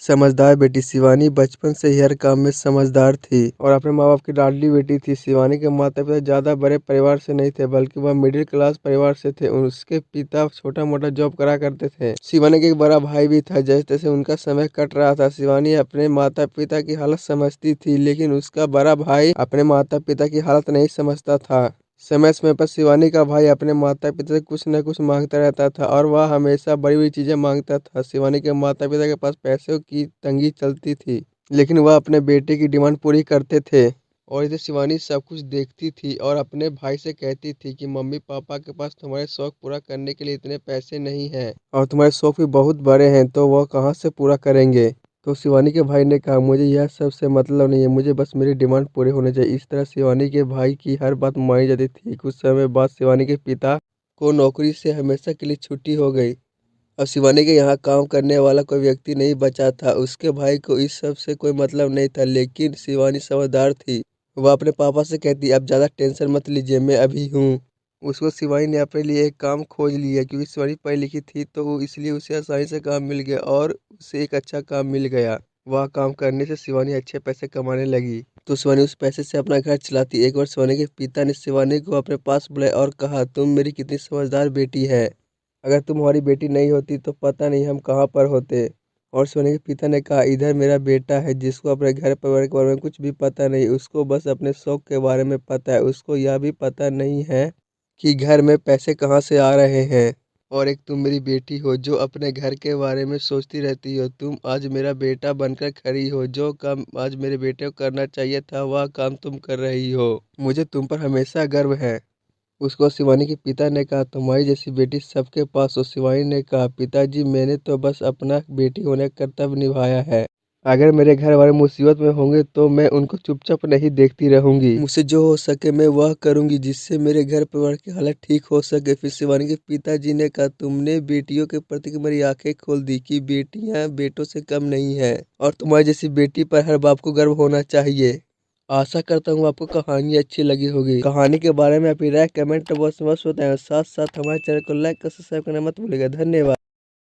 समझदार बेटी शिवानी बचपन से ही हर काम में समझदार थी और अपने माँ बाप की लाडली बेटी थी। शिवानी के माता पिता ज़्यादा बड़े परिवार से नहीं थे, बल्कि वह मिडिल क्लास परिवार से थे। उसके पिता छोटा मोटा जॉब करा करते थे। शिवानी के एक बड़ा भाई भी था। जैसे तैसे उनका समय कट रहा था। शिवानी अपने माता पिता की हालत समझती थी, लेकिन उसका बड़ा भाई अपने माता पिता की हालत नहीं समझता था। समय समय पर शिवानी का भाई अपने माता पिता से कुछ न कुछ मांगता रहता था और वह हमेशा बड़ी बड़ी चीजें मांगता था। शिवानी के माता पिता के पास पैसों की तंगी चलती थी, लेकिन वह अपने बेटे की डिमांड पूरी करते थे। और इधर शिवानी सब कुछ देखती थी और अपने भाई से कहती थी कि मम्मी पापा के पास तुम्हारे शौक पूरा करने के लिए इतने पैसे नहीं हैं और तुम्हारे शौक भी बहुत बड़े हैं, तो वह कहाँ से पूरा करेंगे। तो शिवानी के भाई ने कहा, मुझे यह सब से मतलब नहीं है, मुझे बस मेरी डिमांड पूरे होने चाहिए। इस तरह शिवानी के भाई की हर बात मानी जाती थी। कुछ समय बाद शिवानी के पिता को नौकरी से हमेशा के लिए छुट्टी हो गई और शिवानी के यहाँ काम करने वाला कोई व्यक्ति नहीं बचा था। उसके भाई को इस सब से कोई मतलब नहीं था, लेकिन शिवानी समझदार थी। वह अपने पापा से कहती, अब ज़्यादा टेंशन मत लीजिए, मैं अभी हूँ। उसको शिवानी ने अपने लिए एक काम खोज लिया, क्योंकि शिवानी पढ़ी लिखी थी तो इसलिए उसे आसानी से काम मिल गया और उसे एक अच्छा काम मिल गया। वह काम करने से शिवानी अच्छे पैसे कमाने लगी, तो शिवानी उस पैसे से अपना घर चलाती। एक बार शिवानी के पिता ने शिवानी को अपने पास बुलाया और कहा, तुम मेरी कितनी समझदार बेटी है। अगर तुम हमारी बेटी नहीं होती तो पता नहीं हम कहाँ पर होते। और शिवानी के पिता ने कहा, इधर मेरा बेटा है जिसको अपने घर परिवार के बारे में कुछ भी पता नहीं। उसको बस अपने शौक के बारे में पता है। उसको यह भी पता नहीं है कि घर में पैसे कहाँ से आ रहे हैं। और एक तुम मेरी बेटी हो जो अपने घर के बारे में सोचती रहती हो। तुम आज मेरा बेटा बनकर खड़ी हो। जो काम आज मेरे बेटे को करना चाहिए था वह काम तुम कर रही हो। मुझे तुम पर हमेशा गर्व है। उसको शिवानी के पिता ने कहा, तुम्हारी जैसी बेटी सबके पास हो। शिवानी ने कहा, पिताजी मैंने तो बस अपना बेटी होने का कर्तव्य निभाया है। अगर मेरे घर वाले मुसीबत में होंगे तो मैं उनको चुपचाप नहीं देखती रहूंगी। मुझसे जो हो सके मैं वह करूंगी, जिससे मेरे घर परिवार की हालत ठीक हो सके। फिर शिवानी के पिताजी ने कहा, तुमने बेटियों के प्रति मेरी आंखें खोल दी कि बेटियां बेटों से कम नहीं है और तुम्हारी जैसी बेटी पर हर बाप को गर्व होना चाहिए। आशा करता हूँ आपको कहानी अच्छी लगी होगी। कहानी के बारे में अपनी राय कमेंट बॉक्स में बताएं। साथ साथ हमारे चैनल को लाइक और सब्सक्राइब करना मत भूलिएगा। धन्यवाद।